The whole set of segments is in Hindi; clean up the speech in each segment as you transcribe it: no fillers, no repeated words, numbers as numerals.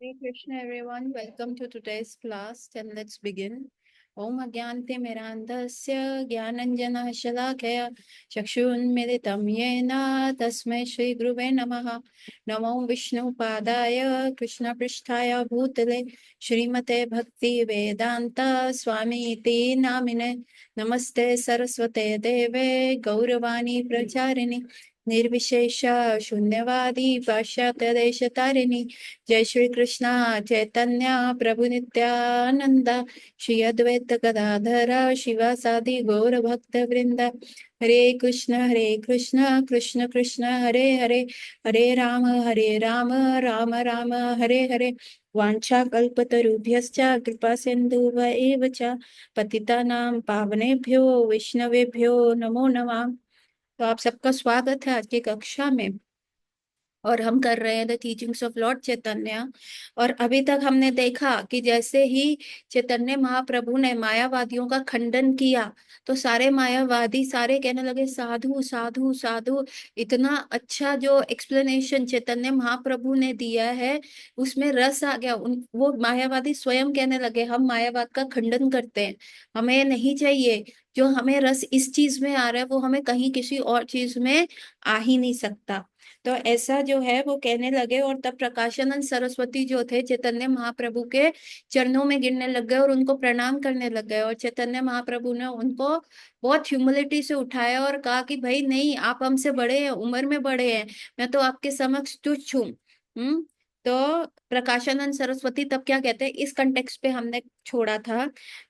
Hare Krishna, everyone. Welcome to today's class. Then let's begin. Om Agyanti Mirandasya Gyananjana Shalakaya Chakshunmilitam Yena Tasmai Shri Guruve Namaha Namo Vishnu Padaya Krishna Pristhaya Bhutale Shrimate Bhakti Vedanta Swami Iti Namine Namaste Saraswate Deve Gauravani Pracharini निर्विशेष शून्यवादी पाश्चात्य देश तारिणी जय श्री कृष्णा चैतन्य प्रभु नित्यानंद श्री अद्वैत गदाधर शिवासादि गौर भक्त वृंद हरे कृष्ण कृष्ण कृष्ण हरे हरे हरे राम राम राम हरे हरे वाञ्छा कल्पतरुभ्यश्च कृपा सिन्धुभ्य च पतितानां पावनेभ्यो वैष्णवेभ्यो नमो नमः। तो आप सबका स्वागत है आज की कक्षा में। और हम कर रहे हैं द टीचिंग्स ऑफ लॉर्ड चैतन्य। और अभी तक हमने देखा कि जैसे ही चैतन्य महाप्रभु ने मायावादियों का खंडन किया तो सारे मायावादी सारे कहने लगे साधु साधु साधु। इतना अच्छा जो एक्सप्लेनेशन चैतन्य महाप्रभु ने दिया है उसमें रस आ गया। वो मायावादी स्वयं कहने लगे हम मायावाद का खंडन करते हैं, हमें नहीं चाहिए। जो हमें रस इस चीज में आ रहा है वो हमें कहीं किसी और चीज में आ ही नहीं सकता। तो ऐसा जो है वो कहने लगे। और तब प्रकाशानंद सरस्वती जो थे चैतन्य महाप्रभु के चरणों में गिरने लग गए और उनको प्रणाम करने लग गए। और चैतन्य महाप्रभु ने उनको बहुत ह्यूमिलिटी से उठाया और कहा कि भाई नहीं, आप हमसे बड़े हैं, उम्र में बड़े हैं, मैं तो आपके समक्ष तुच्छ हूँ। तो प्रकाशानंद सरस्वती तब क्या कहते हैं, इस कंटेक्स्ट पे हमने छोड़ा था।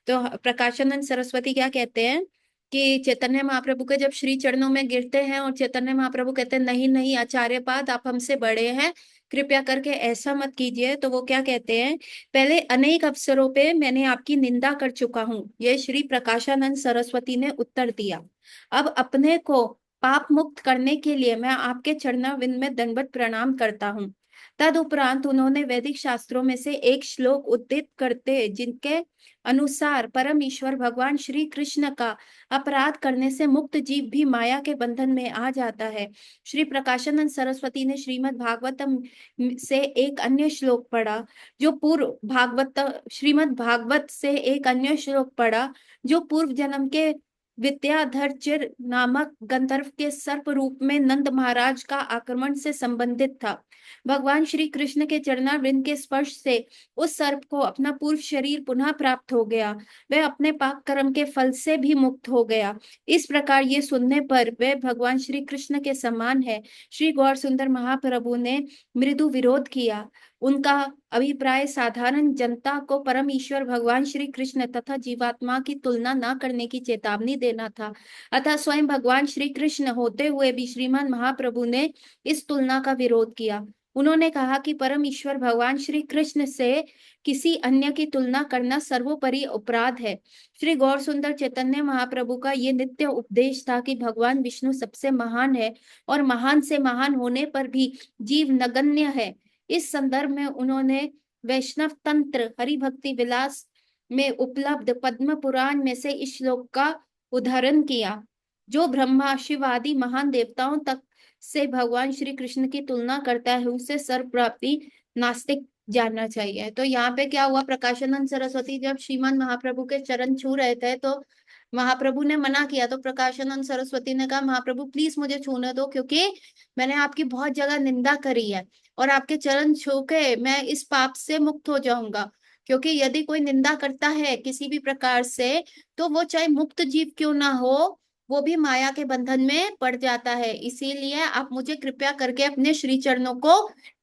तो प्रकाशानंद सरस्वती क्या कहते हैं कि चैतन्य महाप्रभु के जब श्री चरणों में गिरते हैं और चैतन्य महाप्रभु कहते हैं नहीं नहीं आचार्य पाद आप हमसे बड़े हैं, कृपया करके ऐसा मत कीजिए। तो वो क्या कहते हैं, पहले अनेक अवसरों पे मैंने आपकी निंदा कर चुका हूँ, ये श्री प्रकाशानंद सरस्वती ने उत्तर दिया। अब अपने को पाप मुक्त करने के लिए मैं आपके चरणारविंद में दंडवत प्रणाम करता हूँ। तदुपरांत उन्होंने वैदिक शास्त्रों में से एक श्लोक उद्धृत करते जिनके अनुसार परम ईश्वर भगवान श्री कृष्ण का अपराध करने से मुक्त जीव भी माया के बंधन में आ जाता है। श्री प्रकाशानंद सरस्वती ने श्रीमद् भागवतम से एक अन्य श्लोक पढ़ा जो पूर्व भागवत श्रीमद् भागवत से एक अन्य श्लोक पढ़ा जो पूर्व जन्म के विद्याधर चिर नामक गंधर्व के सर्प रूप में नंद महाराज का आक्रमण से संबंधित था। भगवान श्री कृष्ण के चरणारविंद के स्पर्श से उस सर्प को अपना पूर्व शरीर पुनः प्राप्त हो गया, वह अपने पाप कर्म के फल से भी मुक्त हो गया। इस प्रकार ये सुनने पर वह भगवान श्री कृष्ण के समान है। श्री गौर सुंदर महाप्रभु ने मृदु विरोध किया। उनका अभिप्राय साधारण जनता को परम ईश्वर भगवान श्री कृष्ण तथा जीवात्मा की तुलना न करने की चेतावनी देना था। अतः स्वयं भगवान श्री कृष्ण होते हुए भी श्रीमान महाप्रभु ने इस तुलना का विरोध किया। उन्होंने कहा कि परम ईश्वर भगवान श्री कृष्ण से किसी अन्य की तुलना करना सर्वोपरि अपराध है। श्री गौर सुंदर चैतन्य महाप्रभु का ये नित्य उपदेश था कि भगवान विष्णु सबसे महान है और महान से महान होने पर भी जीव नगण्य है। इस संदर्भ में उन्होंने वैष्णव तंत्र हरि भक्ति विलास में उपलब्ध पद्म पुराण में से इस श्लोक का उदाहरण किया, जो ब्रह्मा शिव आदि महान देवताओं तक से भगवान श्री कृष्ण की तुलना करता है उसे सर्व प्राप्ति नास्तिक जानना चाहिए। तो यहाँ पे क्या हुआ, प्रकाशानंद सरस्वती जब श्रीमान महाप्रभु के चरण छू रहे थे तो महाप्रभु ने मना किया। तो प्रकाशानंद सरस्वती ने कहा महाप्रभु प्लीज मुझे छूने दो, क्योंकि मैंने आपकी बहुत जगह निंदा करी है और आपके चरण छू के मैं इस पाप से मुक्त हो जाऊंगा। क्योंकि यदि कोई निंदा करता है किसी भी प्रकार से तो वो चाहे मुक्त जीव क्यों ना हो, वो भी माया के बंधन में पड़ जाता है। इसीलिए आप मुझे कृपया करके अपने श्री चरणों को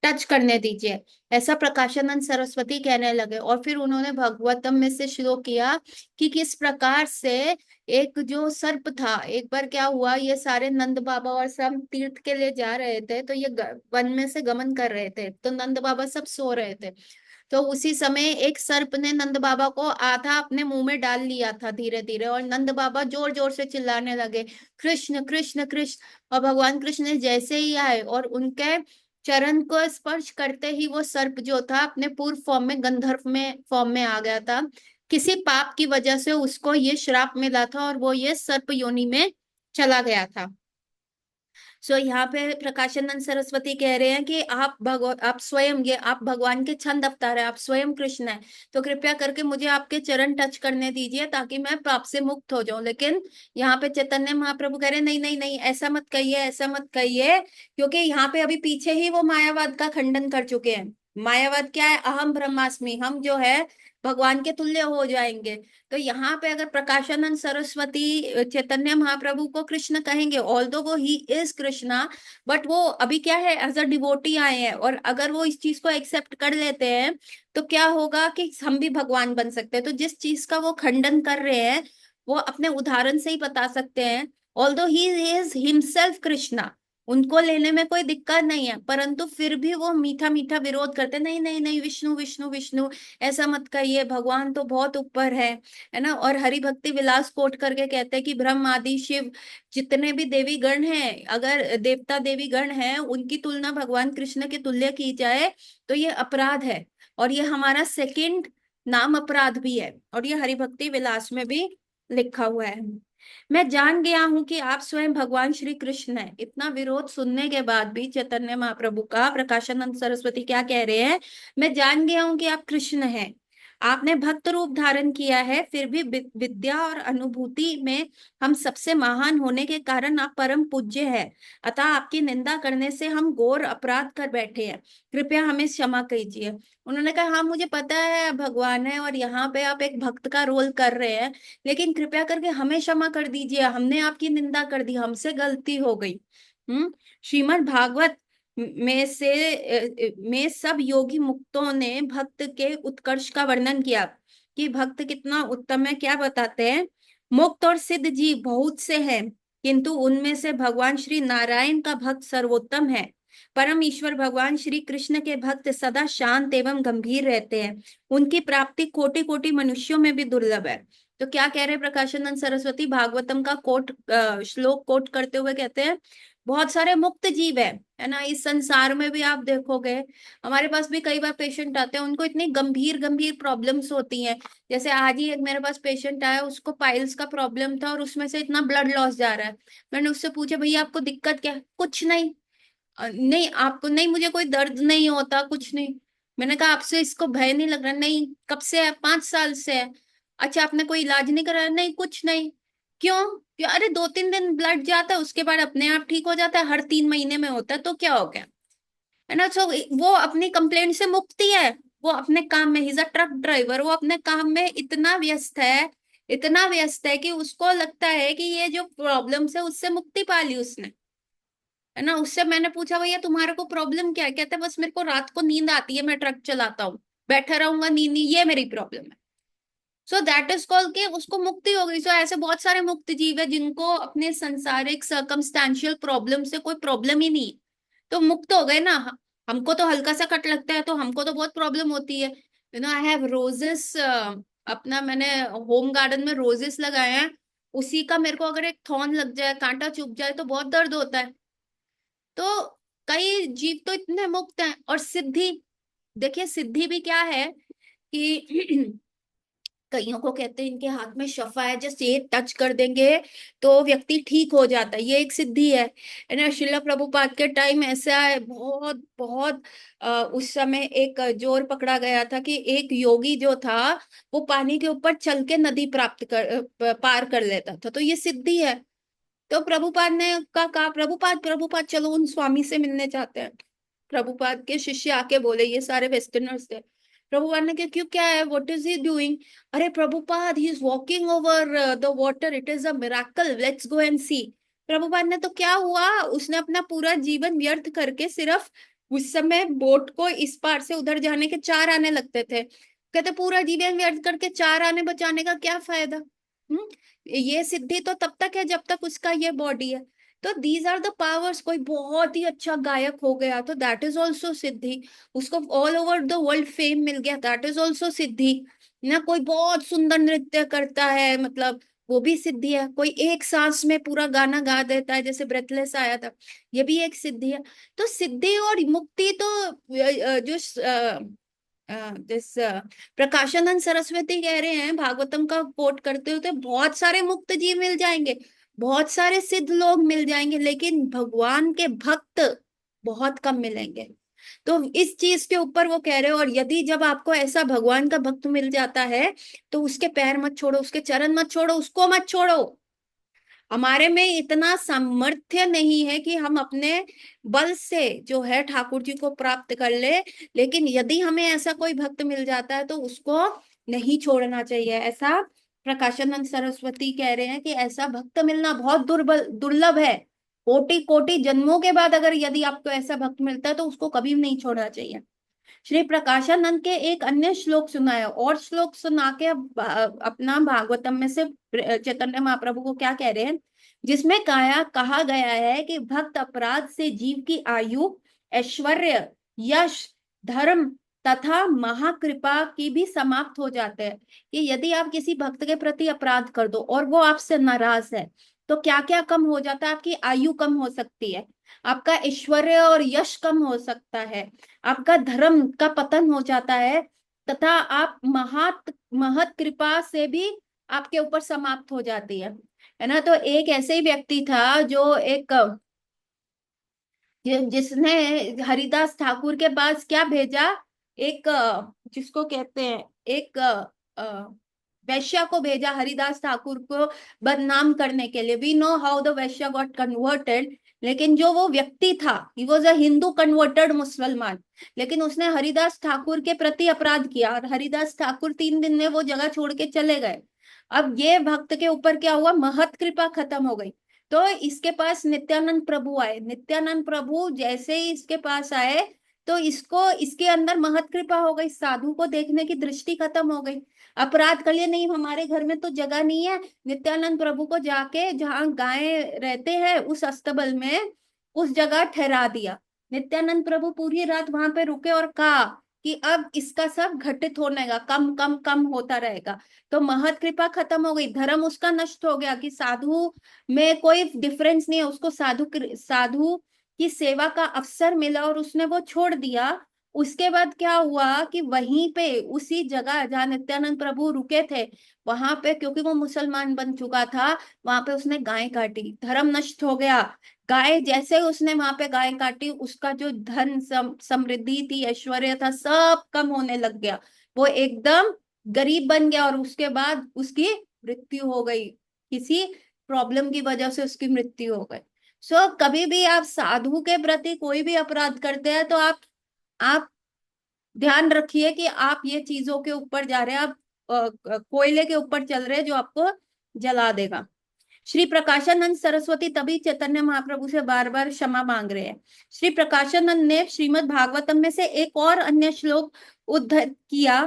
टच करने दीजिए, ऐसा प्रकाशानंद सरस्वती कहने लगे। और फिर उन्होंने भगवतम में से श्लोक किया कि किस प्रकार से एक जो सर्प था, एक बार क्या हुआ, ये सारे नंद बाबा और सब तीर्थ के लिए जा रहे थे तो ये वन में से गमन कर रहे थे तो नंद बाबा सब सो रहे थे। तो उसी समय एक सर्प ने नंद बाबा को आधा अपने मुंह में डाल लिया था धीरे धीरे, और नंद बाबा जोर जोर से चिल्लाने लगे कृष्ण कृष्ण कृष्ण। और भगवान कृष्ण ने जैसे ही आए और उनके चरण को स्पर्श करते ही वो सर्प जो था अपने पूर्व फॉर्म में गंधर्व में फॉर्म में आ गया था। किसी पाप की वजह से उसको ये श्राप मिला था और वो ये सर्प योनि में चला गया था। सो यहाँ पे प्रकाशानंद सरस्वती कह रहे हैं कि आप स्वयं, ये आप भगवान के छंद अवतार है, आप स्वयं कृष्ण है, तो कृपया करके मुझे आपके चरण टच करने दीजिए ताकि मैं पाप से मुक्त हो जाऊं। लेकिन यहाँ पे चैतन्य महाप्रभु कह रहे हैं, नहीं नहीं नहीं, ऐसा मत कहिए, ऐसा मत कहिए, क्योंकि यहाँ पे अभी पीछे ही वो मायावाद का खंडन कर चुके हैं। मायावाद क्या है? अहम ब्रह्मास्मि, हम जो है भगवान के तुल्य हो जाएंगे। तो यहाँ पे अगर प्रकाशानंद सरस्वती चैतन्य महाप्रभु को कृष्ण कहेंगे, ऑल्दो वो ही इज कृष्णा, बट वो अभी क्या है, एज अ डिवोटी आए हैं, और अगर वो इस चीज को एक्सेप्ट कर लेते हैं तो क्या होगा कि हम भी भगवान बन सकते हैं। तो जिस चीज का वो खंडन कर रहे हैं वो अपने उदाहरण से ही बता सकते हैं। Although he is himself Krishna, उनको लेने में कोई दिक्कत नहीं है, परंतु फिर भी वो मीठा मीठा विरोध करते, नहीं नहीं नहीं, विष्णु विष्णु विष्णु, ऐसा मत कहिए, भगवान तो बहुत ऊपर है ना। और हरि भक्ति विलास कोट करके कहते हैं कि ब्रह्म आदि शिव जितने भी देवी गण हैं, अगर देवता देवी गण हैं, उनकी तुलना भगवान कृष्ण के तुल्य की जाए तो ये अपराध है, और ये हमारा सेकंड नाम अपराध भी है, और ये हरि भक्ति विलास में भी लिखा हुआ है। मैं जान गया हूं कि आप स्वयं भगवान श्री कृष्ण हैं। इतना विरोध सुनने के बाद भी चैतन्य महाप्रभु का प्रकाशानंद सरस्वती क्या कह रहे हैं? मैं जान गया हूं कि आप कृष्ण हैं, आपने भक्त रूप धारण किया है, फिर भी विद्या और अनुभूति में हम सबसे महान होने के कारण आप परम पूज्य है। अतः आपकी निंदा करने से हम घोर अपराध कर बैठे हैं, कृपया हमें क्षमा कीजिए। उन्होंने कहा, हाँ मुझे पता है आप भगवान है और यहाँ पे आप एक भक्त का रोल कर रहे हैं, लेकिन कृपया करके हमें क्षमा कर दीजिए, हमने आपकी निंदा कर दी, हमसे गलती हो गई। श्रीमद् भागवत में सब योगी मुक्तों ने भक्त के उत्कर्ष का वर्णन किया कि भक्त कितना उत्तम है। क्या बताते हैं? मुक्त और सिद्ध जीव बहुत से हैं, किंतु उनमें से भगवान श्री नारायण का भक्त सर्वोत्तम है। परम ईश्वर भगवान श्री कृष्ण के भक्त सदा शांत एवं गंभीर रहते हैं, उनकी प्राप्ति कोटि कोटि मनुष्यों में भी दुर्लभ है। तो क्या कह रहे हैं प्रकाशानंद सरस्वती? भागवतम का श्लोक कोट करते हुए कहते हैं, बहुत सारे मुक्त जीव है ना इस संसार में भी। आप देखोगे हमारे पास भी कई बार पेशेंट आते हैं, उनको इतनी गंभीर गंभीर प्रॉब्लम्स होती हैं। जैसे आज ही एक मेरे पास पेशेंट आया, उसको पाइल्स का प्रॉब्लम था और उसमें से इतना ब्लड लॉस जा रहा है। मैंने उससे पूछा, भैया आपको दिक्कत क्या है? कुछ नहीं। नहीं आपको नहीं, मुझे कोई दर्द नहीं होता, कुछ नहीं। मैंने कहा, आपसे इसको भय नहीं लग रहा? नहीं। कब से है? 5 साल से है। अच्छा, आपने कोई इलाज नहीं कराया? नहीं, कुछ नहीं। क्यों? क्यों? अरे 2-3 दिन ब्लड जाता है, उसके बाद अपने आप ठीक हो जाता है, हर 3 महीने में होता है, तो क्या हो गया? है ना। सो वो अपनी कंप्लेंट से मुक्ति है। वो अपने काम में, he is a truck driver, वो अपने काम में इतना व्यस्त है, इतना व्यस्त है कि उसको लगता है कि ये जो प्रॉब्लम्स है उससे मुक्ति पा ली उसने, है ना। उससे मैंने पूछा, भैया तुम्हारे को प्रॉब्लम क्या है? कहते हैं, बस मेरे को रात को नींद आती है, मैं ट्रक चलाता हूँ, बैठा रहूंगा, नींद नहीं, ये मेरी प्रॉब्लम है। सो दैट इज कॉल्ड के उसको मुक्ति हो गई। सो ऐसे बहुत सारे मुक्त जीव है जिनको अपने सांसारिक सर्कमस्टेंशियल प्रॉब्लम से कोई प्रॉब्लम ही नहीं है, तो मुक्त हो गए ना। हमको तो हल्का सा कट लगता है तो हमको तो बहुत प्रॉब्लम होती है। आई हैव रोजेस, अपना मैंने होम गार्डन में रोजेस लगाए हैं, उसी का मेरे को अगर एक थॉर्न लग जाए, कांटा चुभ जाए तो बहुत दर्द होता है। तो कई जीव तो इतने मुक्त हैं। और सिद्धि, देखिए सिद्धि भी क्या है कि कईयों को कहते हैं इनके हाथ में शफा है, जस्ट ये टच कर देंगे तो व्यक्ति ठीक हो जाता है, ये एक सिद्धि है ना। श्रीला प्रभुपाद के टाइम ऐसा है, बहुत बहुत उस समय एक जोर पकड़ा गया था कि एक योगी जो था वो पानी के ऊपर चल के नदी प्राप्त कर पार कर लेता था, तो ये सिद्धि है। तो प्रभुपाद ने कहा, प्रभुपाद प्रभुपाद चलो उन स्वामी से मिलने चाहते हैं। प्रभुपाद के शिष्य आके बोले, ये सारे वेस्टर्नर्स थे। प्रभुपाद ने कहा, क्यों, क्या है, व्हाट इज ही डूइंग? अरे Prabhupada, he is walking over the water, it is a miracle, let's go and see. Prabhupada ने, तो क्या हुआ? उसने अपना पूरा जीवन व्यर्थ करके सिर्फ, उस समय बोट को इस पार से उधर जाने के 4 आने लगते थे, कहते पूरा जीवन व्यर्थ करके 4 आने बचाने का क्या फायदा? ये सिद्धि तो तब तक है जब तक उसका ये बॉडी है। तो दीज आर द पावर्स। कोई बहुत ही अच्छा गायक हो गया तो दैट इज ऑल्सो सिद्धि, उसको all over the world fame मिल गया, दैट इज ऑल्सो सिद्धि ना। कोई बहुत सुंदर नृत्य करता है, मतलब वो भी सिद्धि है। कोई एक सांस में पूरा गाना गा देता है, जैसे ब्रेथलेस आया था, ये भी एक सिद्धि है। तो सिद्धि और मुक्ति तो जो प्रकाशानंद सरस्वती कह रहे हैं भागवतम का कोट करते हुए, बहुत सारे मुक्त जीव मिल जाएंगे। बहुत सारे सिद्ध लोग मिल जाएंगे, लेकिन भगवान के भक्त बहुत कम मिलेंगे। तो इस चीज के ऊपर वो कह रहे हो, और यदि जब आपको ऐसा भगवान का भक्त मिल जाता है तो उसके पैर मत छोड़ो, उसके चरण मत छोड़ो, उसको मत छोड़ो। हमारे में इतना सामर्थ्य नहीं है कि हम अपने बल से जो है ठाकुर जी को प्राप्त कर ले, लेकिन यदि हमें ऐसा कोई भक्त मिल जाता है तो उसको नहीं छोड़ना चाहिए। ऐसा प्रकाशानंद सरस्वती कह रहे हैं कि ऐसा भक्त मिलना बहुत दुर्लभ है। कोटि कोटि जन्मों के बाद अगर यदि आपको ऐसा भक्त मिलता है तो उसको कभी नहीं छोड़ना चाहिए। श्री प्रकाशानंद के एक अन्य श्लोक सुनाए, और श्लोक सुना के अब अपना भागवतम में से चैतन्य महाप्रभु को क्या कह रहे हैं, जिसमें कहा गया है कि भक्त अपराध से जीव की आयु, ऐश्वर्य, यश, धर्म तथा महाकृपा की भी समाप्त हो जाते हैं। कि यदि आप किसी भक्त के प्रति अपराध कर दो और वो आपसे नाराज है तो क्या क्या कम हो जाता है, आपकी आयु कम हो सकती है, आपका ऐश्वर्य और यश कम हो सकता है, आपका धर्म का पतन हो जाता है, तथा आप महत कृपा से भी आपके ऊपर समाप्त हो जाती है ना। तो एक ऐसे ही व्यक्ति था जो एक जिसने हरिदास ठाकुर के पास क्या भेजा, एक जिसको कहते हैं एक वैश्या को भेजा हरिदास ठाकुर को बदनाम करने के लिए। वी नो हाउ द वैश्या गॉट कन्वर्टेड, लेकिन जो वो व्यक्ति था, he was a Hindu converted मुसलमान, लेकिन उसने हरिदास ठाकुर के प्रति अपराध किया और हरिदास ठाकुर 3 दिन में वो जगह छोड़ के चले गए। अब ये भक्त के ऊपर क्या हुआ, महत कृपा खत्म हो गई। तो इसके पास नित्यानंद प्रभु आए, नित्यानंद प्रभु जैसे ही इसके पास आए तो इसको इसके अंदर महत कृपा हो गई, साधु को देखने की दृष्टि खत्म हो गई। अपराध कर लिए, नहीं हमारे घर में तो जगह नहीं है, नित्यानंद प्रभु को जाके जहाँ गाय रहते हैं उस अस्तबल में उस जगह ठहरा दिया। नित्यानंद प्रभु पूरी रात वहां पे रुके और कहा कि अब इसका सब घटित होने का कम कम कम होता रहेगा। तो महत कृपा खत्म हो गई, धर्म उसका नष्ट हो गया कि साधु में कोई डिफरेंस नहीं है, उसको साधु साधु की सेवा का अवसर मिला और उसने वो छोड़ दिया। उसके बाद क्या हुआ कि वहीं पे उसी जगह जहाँ नित्यानंद प्रभु रुके थे, वहां पे क्योंकि वो मुसलमान बन चुका था, वहां पे उसने गाय काटी, धर्म नष्ट हो गया। गाय जैसे उसने वहां पे गाय काटी, उसका जो धन समृद्धि थी, ऐश्वर्य था, सब कम होने लग गया। वो एकदम गरीब बन गया और उसके बाद उसकी मृत्यु हो गई, किसी प्रॉब्लम की वजह से उसकी मृत्यु हो गई। सो कभी भी आप साधु के प्रति कोई भी अपराध करते हैं तो आप ध्यान रखिए कि आप ये चीजों के ऊपर जा रहे हैं, आप कोयले के ऊपर चल रहे हैं जो आपको जला देगा। श्री प्रकाशानंद सरस्वती तभी चैतन्य महाप्रभु से बार बार क्षमा मांग रहे हैं। श्री प्रकाशानंद ने श्रीमद् भागवतम में से एक और अन्य श्लोक उद्धृत किया।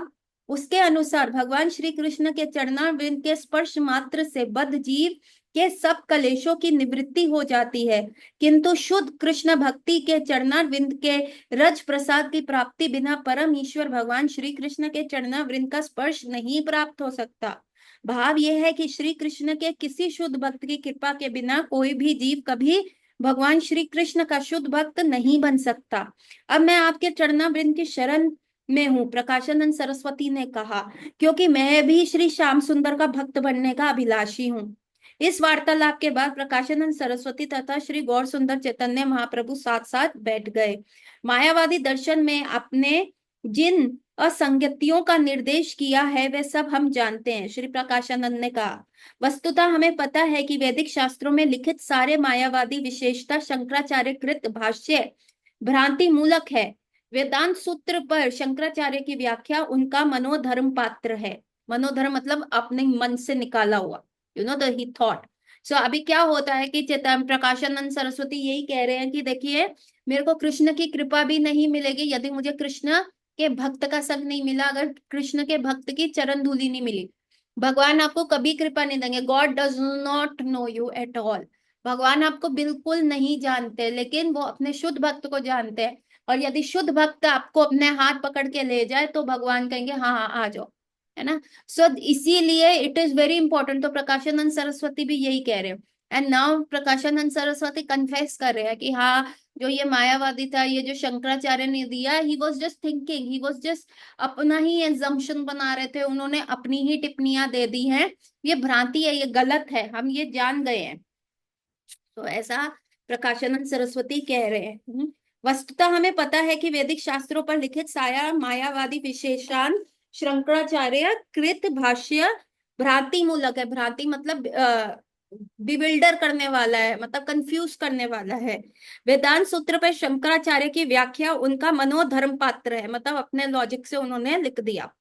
उसके अनुसार भगवान श्री कृष्ण के चरणारविंद के स्पर्श मात्र से बद्ध जीव के सब कलेशों की निवृत्ति हो जाती है, किंतु शुद्ध कृष्ण भक्ति के चरणारविंद के रज प्रसाद की प्राप्ति बिना परम ईश्वर भगवान श्री कृष्ण के चरणारविंद का स्पर्श नहीं प्राप्त हो सकता। भाव यह है कि श्री कृष्ण के किसी शुद्ध भक्त की कृपा के बिना कोई भी जीव कभी भगवान श्री कृष्ण का शुद्ध भक्त नहीं बन सकता। अब मैं आपके चरणामृत की शरण में हूँ, प्रकाशानंद सरस्वती ने कहा, क्योंकि मैं भी श्री श्याम सुंदर का भक्त बनने का अभिलाषी हूँ। इस वार्तालाप के बाद प्रकाशानंद सरस्वती तथा श्री गौर सुंदर चैतन्य महाप्रभु साथ साथ बैठ गए। मायावादी दर्शन में अपने जिन असंगतियों का निर्देश किया है वे सब हम जानते हैं, श्री प्रकाशानंद ने कहा। वस्तुतः हमें पता है कि वैदिक शास्त्रों में लिखित सारे मायावादी विशेषता शंकराचार्य कृत भाष्य भ्रांति मूलक है। वेदांत सूत्र पर शंकराचार्य की व्याख्या उनका मनोधर्म पात्र है। मनोधर्म मतलब अपने मन से निकाला हुआ, you know the he thought. So अभी क्या होता है कि चैतन्य प्रकाशानंद सरस्वती यही कह रहे हैं कि देखिए, मेरे को कृष्ण की कृपा भी नहीं मिलेगी यदि मुझे कृष्ण के भक्त का संग नहीं मिला, अगर कृष्ण के भक्त की चरण धूलि नहीं मिली, भगवान आपको कभी कृपा नहीं देंगे। God does not know you at all. भगवान आपको बिल्कुल नहीं जानते, लेकिन वो अपने शुद्ध भक्त को जानते हैं। और यदि शुद्ध भक्त आपको अपने हाथ पकड़ के ले जाए तो भगवान कहेंगे हाँ हाँ आ जाओ, है ना। सो इसीलिए इट इज वेरी इंपॉर्टेंट। तो प्रकाशानंद सरस्वती भी यही कह रहे हैं। And now Prakashanand Saraswati confess कर रहे हैं कि हाँ, जो ये मायावादी था, ये जो शंकराचार्य ने दिया, he was just thinking, he was just अपना ही एजम्पशन बना रहे थे, उन्होंने अपनी ही टिप्पणियां दे दी हैं। ये भ्रांति है, ये गलत है, हम ये जान गए हैं। तो ऐसा प्रकाशानंद सरस्वती कह रहे हैं। वस्तुतः हमें पता है कि वैदिक शास्त्रों पर लिखित साया मायावादी विशेषण शंकराचार्य कृत भाष्य भ्रांति मूलक है। भ्रांति मतलब बिविल्डर करने वाला है, मतलब कंफ्यूज करने वाला है। वेदांत सूत्र पर शंकराचार्य की व्याख्या उनका मनोधर्म पात्र है, मतलब अपने लॉजिक से उन्होंने लिख दिया।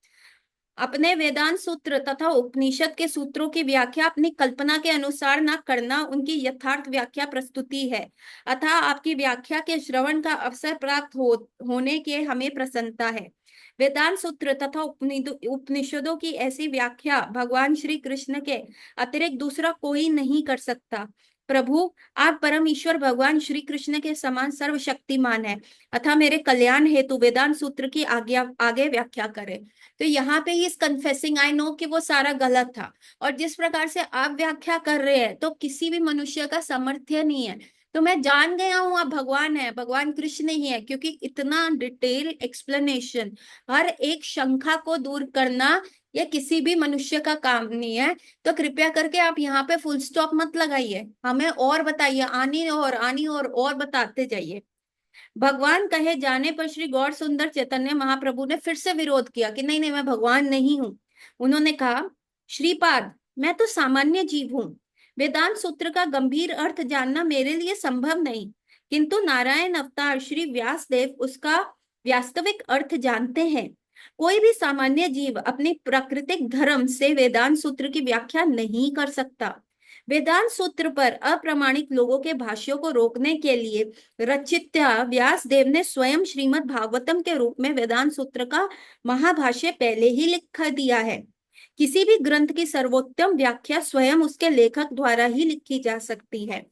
अपने वेदांत सूत्र तथा उपनिषद के सूत्रों की व्याख्या अपनी कल्पना के अनुसार न करना उनकी यथार्थ व्याख्या प्रस्तुति है। अतः आपकी व्याख्या के श्रवण का अवसर प्राप्त होने के हमें प्रसन्नता है। वेदांत सूत्र तथा उपनिषदों की ऐसी व्याख्या भगवान श्री कृष्ण के अतिरिक्त दूसरा कोई नहीं कर सकता। प्रभु, आप परम ईश्वर भगवान श्री कृष्ण के समान सर्वशक्तिमान है, अतः मेरे कल्याण हेतु वेदांत सूत्र की आगे व्याख्या करें। तो यहाँ पे ही इस कन्फेसिंग, आई नो कि वो सारा गलत था, और जिस प्रकार से आप व्याख्या कर रहे हैं तो किसी भी मनुष्य का सामर्थ्य नहीं है। तो मैं जान गया हूं आप भगवान है, भगवान कृष्ण ही है, क्योंकि इतना डिटेल एक्सप्लेनेशन, हर एक शंका को दूर करना ये किसी भी मनुष्य का काम नहीं है। तो कृपया करके आप यहाँ पे फुल स्टॉप मत लगाइए, हमें और बताइए, आनी और बताते जाइए। भगवान कहे जाने पर श्री गौर सुंदर चैतन्य महाप्रभु ने फिर से विरोध किया कि नहीं नहीं, मैं भगवान नहीं हूं। उन्होंने कहा, श्रीपाद, मैं तो सामान्य जीव हूं। वेदांत सूत्र का गंभीर अर्थ जानना मेरे लिए संभव नहीं, किंतु नारायण अवतार श्री व्यास देव उसका वास्तविक अर्थ जानते हैं। कोई भी सामान्य जीव अपनी प्राकृतिक धर्म से वेदांत सूत्र की व्याख्या नहीं कर सकता। वेदांत सूत्र पर अप्रामाणिक लोगों के भाष्यों को रोकने के लिए रचित्या व्यास देव ने स्वयं श्रीमद् भागवतम के रूप में वेदांत सूत्र का महाभाष्य पहले ही लिख दिया है। किसी भी ग्रंथ की सर्वोत्तम व्याख्या स्वयं उसके लेखक द्वारा ही लिखी जा सकती है।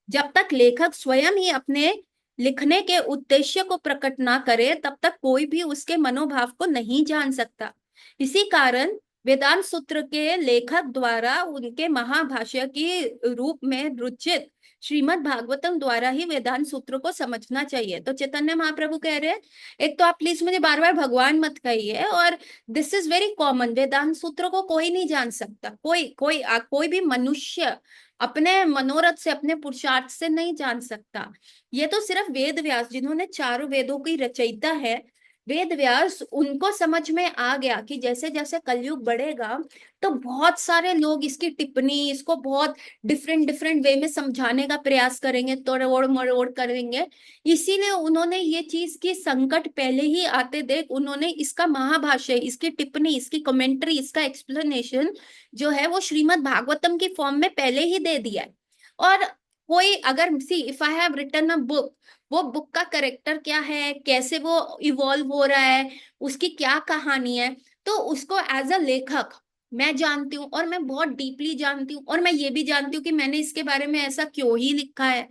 जब तक लेखक स्वयं ही अपने लिखने के उद्देश्य को प्रकट ना करे, तब तक कोई भी उसके मनोभाव को नहीं जान सकता। इसी कारण वेदांत सूत्र के लेखक द्वारा उनके महाभाष्य की रूप में रुचित श्रीमद् भागवतम द्वारा ही वेदांत सूत्र को समझना चाहिए। तो चैतन्य महाप्रभु कह रहे हैं, एक तो आप प्लीज मुझे बार बार भगवान मत कहिए, और दिस इज वेरी कॉमन, वेदांत सूत्र को कोई नहीं जान सकता, कोई भी मनुष्य अपने मनोरथ से, अपने पुरुषार्थ से नहीं जान सकता। ये तो सिर्फ वेद व्यास, जिन्होंने चारों वेदों की रचयिता है, वेद व्यास, उनको समझ में आ गया कि जैसे जैसे कलयुग बढ़ेगा तो बहुत सारे लोग इसकी टिप्पणी, इसको बहुत डिफरेंट डिफरेंट वे में समझाने का प्रयास करेंगे, तोड़ मरोड़ करेंगे। इसीलिए उन्होंने ये चीज की संकट पहले ही आते देख उन्होंने इसका महाभाष्य, इसकी टिप्पणी, इसकी कमेंट्री, इसका एक्सप्लेनेशन जो है वो श्रीमद् भागवतम की फॉर्म में पहले ही दे दिया है। और कोई अगर see if I have written a book, वो बुक का करेक्टर क्या है, कैसे वो इवॉल्व हो रहा है, उसकी क्या कहानी है, तो उसको एज अ लेखक मैं जानती हूँ, और मैं बहुत डीपली जानती हूँ, और मैं ये भी जानती हूँ कि मैंने इसके बारे में ऐसा क्यों ही लिखा है।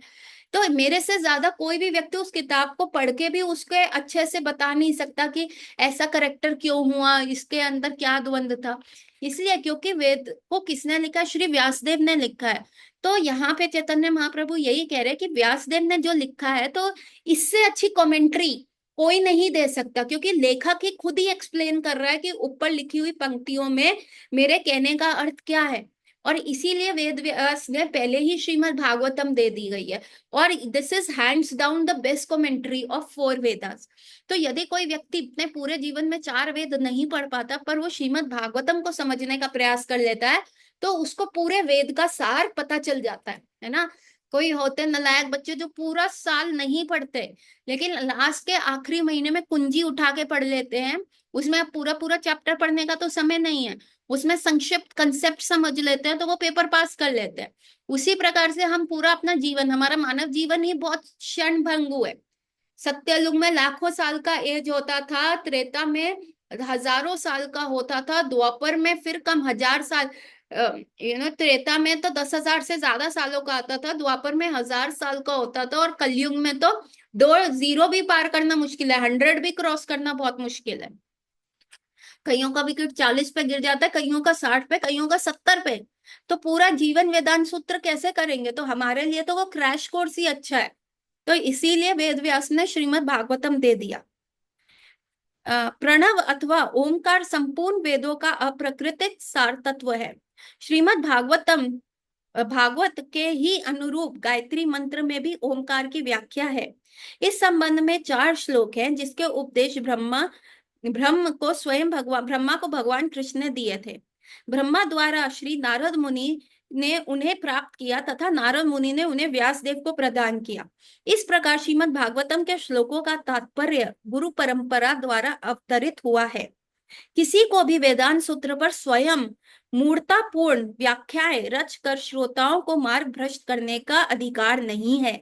तो मेरे से ज्यादा कोई भी व्यक्ति उस किताब को पढ़ के भी उसके अच्छे से बता नहीं सकता कि ऐसा करेक्टर क्यों हुआ, इसके अंदर क्या द्वंद था। इसलिए क्योंकि वेद को किसने लिखा, श्री व्यासदेव ने लिखा है। तो यहाँ पे चैतन्य महाप्रभु यही कह रहे हैं कि व्यासदेव ने जो लिखा है, तो इससे अच्छी कमेंट्री कोई नहीं दे सकता, क्योंकि लेखक ही खुद ही एक्सप्लेन कर रहा है कि ऊपर लिखी हुई पंक्तियों में मेरे कहने का अर्थ क्या है। और इसीलिए वेद व्यास ने पहले ही श्रीमद् भागवतम दे दी गई है, और this is hands down the best commentary of 4 Vedas. तो यदि कोई व्यक्ति अपने पूरे जीवन में 4 वेद नहीं पढ़ पाता, पर वो श्रीमद् भागवतम को समझने का प्रयास कर लेता है, तो उसको पूरे वेद का सार पता चल जाता है ना। कोई होते नलायक बच्चे जो पूरा साल नहीं पढ़ते, लेकिन लास्ट के आखिरी महीने में कुंजी उठा के पढ़ लेते हैं। उसमें पूरा पूरा चैप्टर पढ़ने का तो समय नहीं है, उसमें संक्षिप्त कंसेप्ट समझ लेते हैं, तो वो पेपर पास कर लेते हैं। उसी प्रकार से हम पूरा अपना जीवन, हमारा मानव जीवन ही बहुत क्षण भंगु है। सत्ययुग में लाखों साल का एज होता था, त्रेता में हजारों साल का होता था, द्वापर में फिर कम 1000 साल, त्रेता में तो 10,000 से ज्यादा सालों का आता था, द्वापर में 1000 साल का होता था, और कलयुग में तो 2 जीरो भी पार करना मुश्किल है, 100 भी क्रॉस करना बहुत मुश्किल है। कईयों का विकेट 40 पे गिर जाता है, कईयों का 60 पे, कईयों का 70 पे। तो पूरा जीवन वेदांत सूत्र कैसे करेंगे? तो हमारे लिए तो वो क्रैश कोर्स ही अच्छा है। तो इसीलिए वेद व्यास ने श्रीमद् भागवतम दे दिया। प्रणव अथवा ओमकार संपूर्ण वेदों का अप्राकृतिक सार तत्व है। श्रीमद् भागवतम भागवत के ही अनुरूप गायत्री मंत्र में भी ओमकार की व्याख्या है। इस संबंध में 4 श्लोक हैं जिसके उपदेश ब्रह्मा को भगवान कृष्ण ने दिए थे। ब्रह्मा द्वारा श्री नारद मुनि ने उन्हें प्राप्त किया तथा नारद मुनि ने उन्हें व्यासदेव को प्रदान किया। इस प्रकार श्रीमद् भागवतम के श्लोकों का तात्पर्य गुरु परंपरा द्वारा अवतरित हुआ है। किसी को भी वेदांत सूत्र पर स्वयं मूर्तापूर्ण व्याख्याएं रचकर श्रोताओं को मार्ग भ्रष्ट करने का अधिकार नहीं है।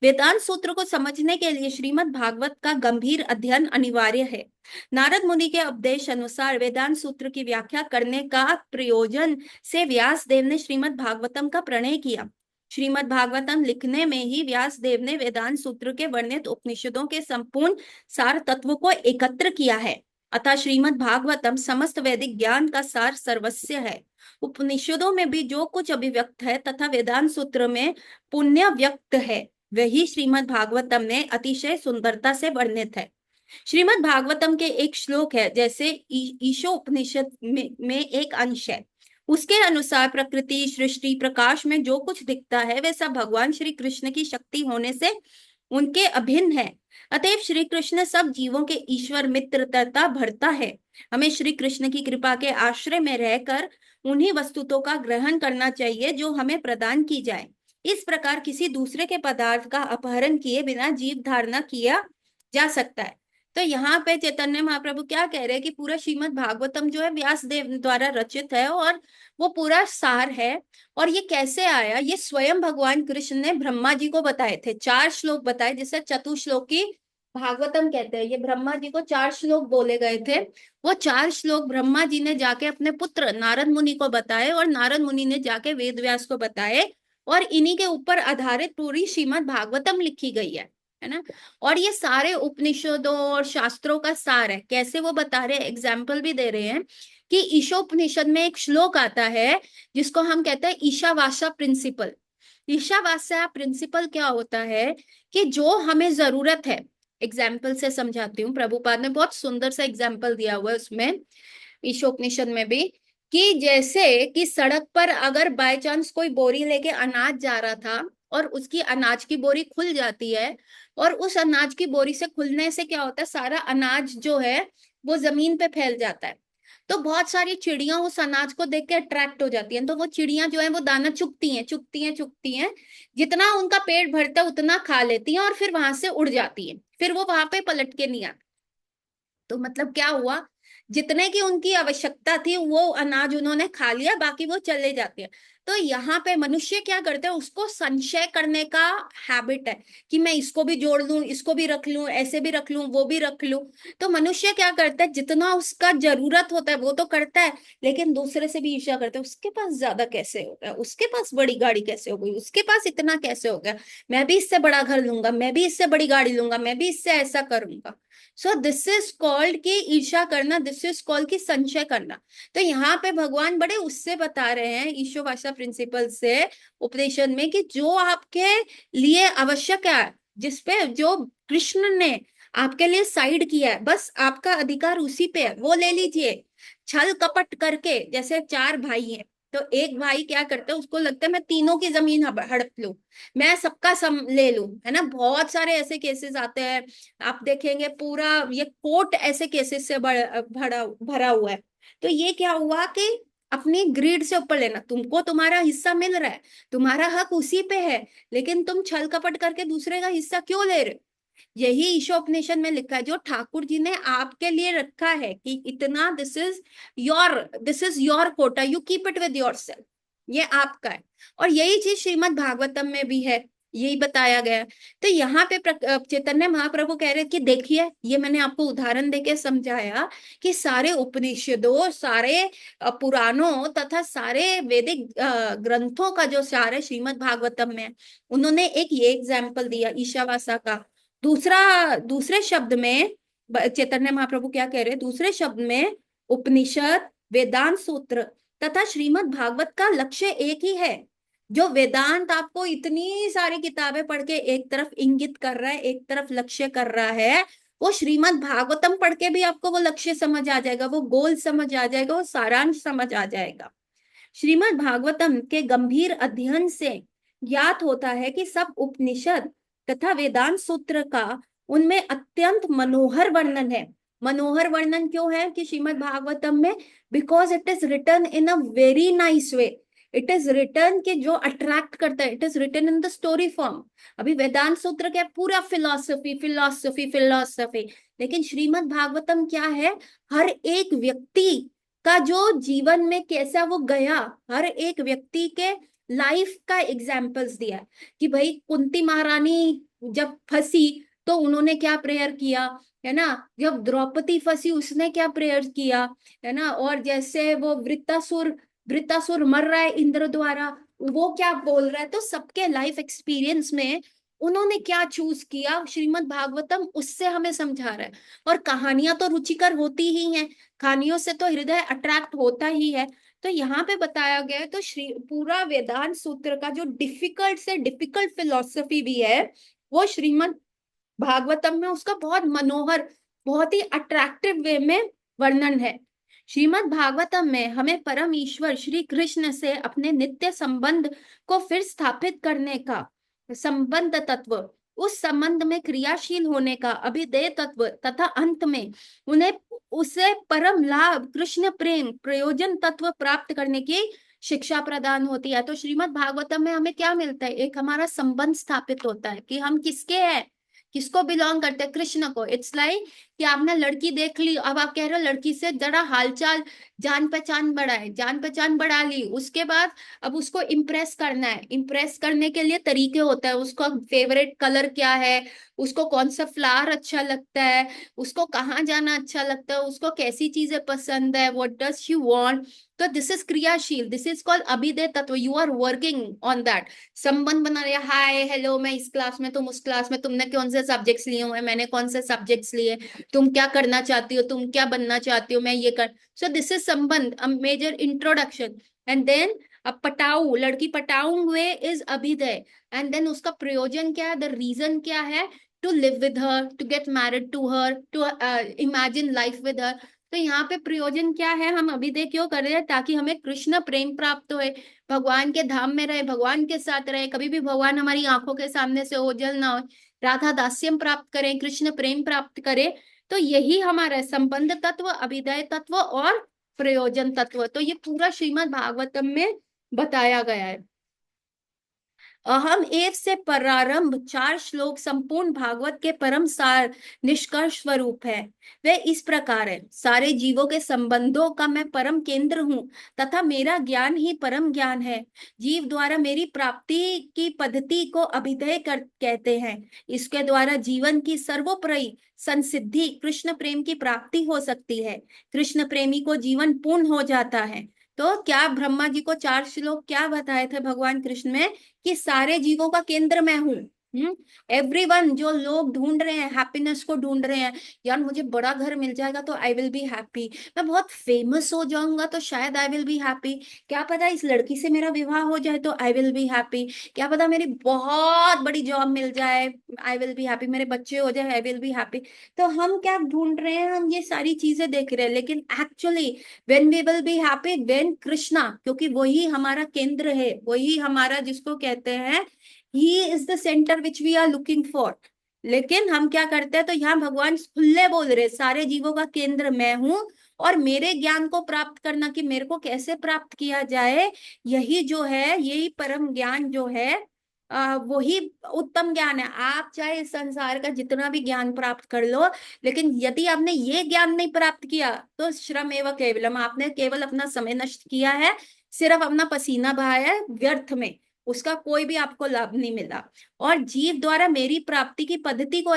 वेदांत सूत्र को समझने के लिए श्रीमद् भागवत का गंभीर अध्ययन अनिवार्य है। नारद मुनि के उपदेश अनुसार वेदांत सूत्र की व्याख्या करने का प्रयोजन से व्यास देव ने श्रीमद् भागवतम का प्रणय किया। श्रीमद् भागवतम लिखने में ही व्यास देव ने वेदांत सूत्र के वर्णित उपनिषदों के संपूर्ण सार तत्व को एकत्र किया है। अतः श्रीमद् भागवतम समस्त वैदिक ज्ञान का सार सर्वस्व है। उपनिषदों में भी जो कुछ अभिव्यक्त है तथा वेदांत सूत्र में पुण्य व्यक्त है, वही श्रीमद् भागवतम में अतिशय सुंदरता से वर्णित है। श्रीमद् भागवतम के एक श्लोक है, जैसे ईशो उपनिषद में एक अंश है। उसके अनुसार प्रकृति, सृष्टि, प्रकाश में जो कुछ दिखता है वह सब भगवान श्री कृष्ण की शक्ति होने से उनके अभिन्न है। अतएव श्री कृष्ण सब जीवों के ईश्वर मित्रता भरता है। हमें श्री कृष्ण की कृपा के आश्रय में रहकर उन्हीं वस्तुओं का ग्रहण करना चाहिए जो हमें प्रदान की जाए। इस प्रकार किसी दूसरे के पदार्थ का अपहरण किए बिना जीव धारणा किया जा सकता है। तो यहाँ पे चैतन्य महाप्रभु क्या कह रहे हैं कि पूरा श्रीमद् भागवतम जो है व्यास देव द्वारा रचित है और वो पूरा सार है। और ये कैसे आया, ये स्वयं भगवान कृष्ण ने ब्रह्मा जी को बताए थे। 4 श्लोक बताए, जिसे चतुश्लोकी भागवतम कहते हैं। ये ब्रह्मा जी को 4 श्लोक बोले गए थे। वो 4 श्लोक ब्रह्मा जी ने जाके अपने पुत्र नारद मुनि को बताए और नारद मुनि ने जाके वेद व्यास को बताए और इन्हीं के ऊपर आधारित पूरी श्रीमद् भागवतम लिखी गई है ना। और ये सारे उपनिषदों और शास्त्रों का सार है। कैसे वो बता रहे हैं, एग्जाम्पल भी दे रहे हैं कि ईशोपनिषद में एक श्लोक आता है जिसको हम कहते हैं ईशावास्या प्रिंसिपल। ईशावास्या प्रिंसिपल क्या होता है कि जो हमें जरूरत है, एग्जाम्पल से समझाती हूँ। प्रभुपाद ने बहुत सुंदर सा एग्जाम्पल दिया हुआ है उसमें, ईशोपनिषद में भी, कि जैसे कि सड़क पर अगर बाय चांस कोई बोरी लेके अनाज जा रहा था और उसकी अनाज की बोरी खुल जाती है और उस अनाज की बोरी से खुलने से क्या होता है, सारा अनाज जो है वो जमीन पे फैल जाता है। तो बहुत सारी चिड़ियां उस अनाज को देख के अट्रैक्ट हो जाती हैं। तो वो चिड़ियां जो है वो दाना चुगती हैं, जितना उनका पेट भरता है उतना खा लेती हैं और फिर वहां से उड़ जाती हैं, फिर वो वहां पे पलट के नहीं आती। तो मतलब क्या हुआ, जितने की उनकी आवश्यकता थी वो अनाज उन्होंने खा लिया, बाकी वो चले जाते हैं। तो यहाँ पे मनुष्य क्या करते हैं, उसको संचय करने का हैबिट है कि मैं इसको भी जोड़ लूं, इसको भी रख लूं, ऐसे भी रख लूं, वो भी रख लूं। तो मनुष्य क्या करता है, जितना उसका जरूरत होता है वो तो करता है, लेकिन दूसरे से भी ईर्ष्या करता है। उसके पास ज्यादा कैसे हो गया, उसके पास बड़ी गाड़ी कैसे हो गई, उसके पास इतना कैसे हो गया, मैं भी इससे बड़ा घर लूंगा, मैं भी इससे बड़ी गाड़ी लूंगा, मैं भी इससे ऐसा करूंगा। सो दिस इज कॉल्ड की ईर्ष्या करना, दिस इज कॉल्ड की संचय करना। तो यहाँ पे भगवान बड़े उससे बता रहे हैं ईशो भाषा प्रिंसिपल से उपदेशन में कि जो आपके लिए आवश्यक है, जिसपे जो कृष्ण ने आपके लिए साइड किया है, बस आपका अधिकार उसी पे है, वो ले लीजिए। छल कपट करके, जैसे 4 भाई हैं तो एक भाई क्या करता है, उसको लगता है मैं तीनों की जमीन हड़प लूं, मैं सबका ले लूं, है ना। बहुत सारे ऐसे केसेस आते हैं, आप देखेंगे पूरा ये कोर्ट ऐसे केसेस से भरा भरा हुआ है। तो ये क्या हुआ कि अपनी ग्रीड से ऊपर लेना, तुमको तुम्हारा हिस्सा मिल रहा है, तुम्हारा हक उसी पे है, लेकिन तुम छल कपट करके दूसरे का हिस्सा क्यों ले रहे हो। यही ईशोपनिषद में लिखा है, जो ठाकुर जी ने आपके लिए रखा है कि इतना, this is your quota, you keep it with yourself, ये आपका है। और यही चीज श्रीमद् भागवतम में भी है, यही बताया गया है। तो यहाँ पे चैतन्य महाप्रभु कह रहे कि देखिए, ये मैंने आपको उदाहरण देके समझाया कि सारे उपनिषदों, सारे पुराणों तथा सारे वैदिक ग्रंथों का जो सार है श्रीमद् भागवतम में, उन्होंने एक ये एग्जाम्पल दिया ईशावासा का। दूसरे शब्द में चैतन्य महाप्रभु क्या कह रहे हैं, दूसरे शब्द में उपनिषद, वेदांत सूत्र तथा श्रीमद् भागवत का लक्ष्य एक ही है। जो वेदांत आपको इतनी सारी किताबें पढ़ के एक तरफ इंगित कर रहा है, एक तरफ लक्ष्य कर रहा है, वो श्रीमद् भागवतम पढ़ के भी आपको वो लक्ष्य समझ आ जाएगा, वो गोल समझ आ जाएगा, वो सारांश समझ आ जाएगा। श्रीमद् भागवतम के गंभीर अध्ययन से ज्ञात होता है कि सब उपनिषद तथा वेदांत सूत्र का उनमें अत्यंत मनोहर वर्णन है। मनोहर वर्णन क्यों है कि श्रीमद् भागवतम में, because it is written in a very nice way. It is written कि जो अट्रैक्ट करता है, it is written in the story form. अभी वेदांत सूत्र क्या, पूरा फिलॉसफी फिलॉसफी फिलॉसफी, लेकिन श्रीमद् भागवतम क्या है, हर एक व्यक्ति का जो जीवन में कैसा वो गया, हर एक व्यक्ति के लाइफ का एग्जाम्पल्स दिया है। कि भाई कुंती महारानी जब फंसी तो उन्होंने क्या प्रेयर किया, है ना। जब द्रौपदी फंसी उसने क्या प्रेयर किया, है ना। और जैसे वो वृत्तासुर वृत्तासुर मर रहा है इंद्र द्वारा, वो क्या बोल रहा है। तो सबके लाइफ एक्सपीरियंस में उन्होंने क्या चूज किया, श्रीमद् भागवतम उससे हमें समझा रहा है। और कहानियां तो रुचिकर होती ही हैं, कहानियों से तो हृदय अट्रैक्ट होता ही है। तो यहाँ पे बताया गया है, तो श्री पूरा वेदांत सूत्र का जो डिफिकल्ट से डिफिकल्ट फिलोसफी भी है, वो श्रीमद् भागवतम में उसका बहुत मनोहर, बहुत ही अट्रैक्टिव वे में वर्णन है। श्रीमद् भागवतम में हमें परम ईश्वर श्री कृष्ण से अपने नित्य संबंध को फिर स्थापित करने का संबंध तत्व, उस संबंध में क्रियाशील होने का अभिधेय तत्व तथा अंत में उन्हें उसे परम लाभ कृष्ण प्रेम प्रयोजन तत्व प्राप्त करने की शिक्षा प्रदान होती है। तो श्रीमद् भागवतम में हमें क्या मिलता है, एक हमारा संबंध स्थापित होता है कि हम किसके हैं, किसको बिलोंग करते हैं, कृष्ण को। इट्स लाइक कि आपने लड़की देख ली, अब आप कह रहे हो लड़की से जरा हालचाल जान पहचान बढ़ाए, जान पहचान बढ़ा ली, उसके बाद अब उसको इम्प्रेस करना है। इम्प्रेस करने के लिए तरीके होते हैं, उसको फेवरेट कलर क्या है, उसको कौन सा फ्लावर अच्छा लगता है, उसको कहाँ जाना अच्छा लगता है, उसको कैसी चीजें पसंद है, व्हाट डज शी वांट। तो दिस इज क्रियाशील, दिस इज कॉल्ड अभिदय तत्व, you are working on that. संबंध बना रहे, हाय हेलो, मैं इस क्लास में, तुम उस क्लास में, तुमने कौन से सब्जेक्ट्स लिए हुए, मैंने कौन से सब्जेक्ट्स लिए, तुम क्या करना चाहती हो, तुम क्या बनना चाहती हो, मैं ये कर। सो दिस इज संबंध, a major introduction. And then अब पटाऊ, लड़की पटाऊ हुए इज अभिदय। एंड देन उसका प्रयोजन क्या है, द रीजन क्या है, to live with her, to get married to her, to imagine life with her. तो यहाँ पे प्रयोजन क्या है, हम अभिदय क्यों कर रहे हैं, ताकि हमें कृष्ण प्रेम प्राप्त होए, भगवान के धाम में रहे, भगवान के साथ रहे, कभी भी भगवान हमारी आंखों के सामने से ओझल ना हो, राधा दास्यम प्राप्त करें, कृष्ण प्रेम प्राप्त करें। तो यही हमारा संबंध तत्व, अभिदय तत्व और प्रयोजन तत्व, तो ये पूरा श्रीमद् भागवतम में बताया गया है। अहम एव से प्रारंभ 4 श्लोक संपूर्ण भागवत के परम सार निष्कर्ष स्वरूप है। वे इस प्रकार है, सारे जीवों के संबंधों का मैं परम केंद्र हूँ तथा मेरा ज्ञान ही परम ज्ञान है। जीव द्वारा मेरी प्राप्ति की पद्धति को अभिदय कर कहते हैं। इसके द्वारा जीवन की सर्वोपरि संसिद्धि कृष्ण प्रेम की प्राप्ति हो सकती है। कृष्ण प्रेमी को जीवन पूर्ण हो जाता है। तो क्या ब्रह्मा जी को 4 श्लोक क्या बताए थे भगवान कृष्ण में, कि सारे जीवों का केंद्र मैं हूँ। एवरीवन, जो लोग ढूंढ रहे हैं, हैप्पीनेस को ढूंढ रहे हैं, यार मुझे बड़ा घर मिल जाएगा तो आई विल बी हैप्पी, मैं बहुत फेमस हो जाऊंगा तो शायद आई विल बी हैप्पी, क्या पता इस लड़की से मेरा विवाह हो जाए तो आई विल बी हैप्पी, क्या पता मेरी बहुत बड़ी जॉब मिल जाए, आई विल बी हैप्पी, मेरे बच्चे हो जाए, आई विल बी हैप्पी। तो हम क्या ढूंढ रहे हैं, हम ये सारी चीजें देख रहे हैं, लेकिन actually when we will be happy when Krishna, क्योंकि वही हमारा केंद्र है, वही हमारा जिसको कहते हैं he is the centre which we are looking for. लेकिन हम क्या करते हैं, तो यहाँ भगवान खुले बोल रहे, सारे जीवों का केंद्र मैं हूं, और मेरे ज्ञान को प्राप्त करना, कि मेरे को कैसे प्राप्त किया जाए, यही जो है, यही परम ज्ञान जो है, वही उत्तम ज्ञान है। आप चाहे इस संसार का जितना भी ज्ञान प्राप्त कर लो, लेकिन यदि आपने ये ज्ञान नहीं प्राप्त किया तो श्रम एवं केवलम, आपने केवल अपना समय नष्ट किया है, सिर्फ अपना पसीना बहाया है व्यर्थ में, उसका कोई भी आपको लाभ नहीं मिला। और जीव द्वारा मेरी प्राप्ति की पद्धति को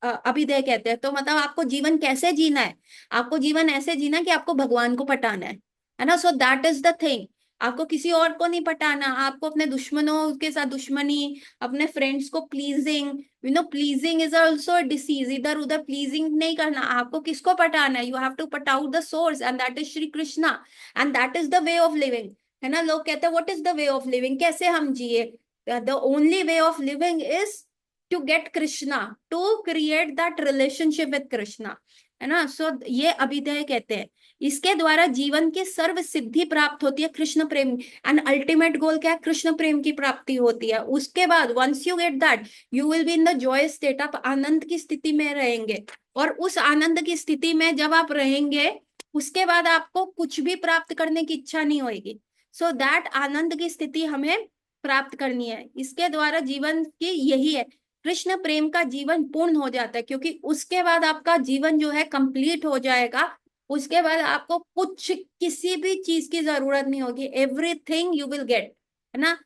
अभिदय कहते हैं। तो मतलब आपको जीवन कैसे जीना है, आपको जीवन ऐसे जीना है कि आपको भगवान को पटाना है ना। So that is the thing, आपको किसी और को नहीं पटाना, आपको अपने दुश्मनों के साथ दुश्मनी, अपने फ्रेंड्स को pleasing, you know pleasing is also disease, इधर उधर प्लीजिंग नहीं करना, आपको किसको पटाना है, you have to put out the source and that is Shri Krishna, and that is the way of living, है ना। लोग कहते हैं what is the way of living, कैसे हम जिए, the only way of living is to get Krishna, to create that relationship with Krishna. है ना। सो ये अभिधेय कहते हैं। इसके द्वारा जीवन की सर्व सिद्धि प्राप्त होती है कृष्ण प्रेम। एंड अल्टीमेट गोल क्या है? कृष्ण प्रेम की प्राप्ति होती है। उसके बाद once you get that, you will be in the joyous state, आप आनंद की स्थिति में रहेंगे। और उस आनंद की स्थिति में जब आप रहेंगे, उसके बाद आपको कुछ भी प्राप्त करने की इच्छा नहीं होगी। सो दैट आनंद की स्थिति हमें प्राप्त करनी है। इसके द्वारा जीवन की यही है, कृष्ण प्रेम का जीवन पूर्ण हो जाता है, क्योंकि उसके बाद आपका जीवन जो है कंप्लीट हो जाएगा। उसके बाद आपको कुछ किसी भी चीज की जरूरत नहीं होगी, एवरीथिंग यू विल गेट, है ना।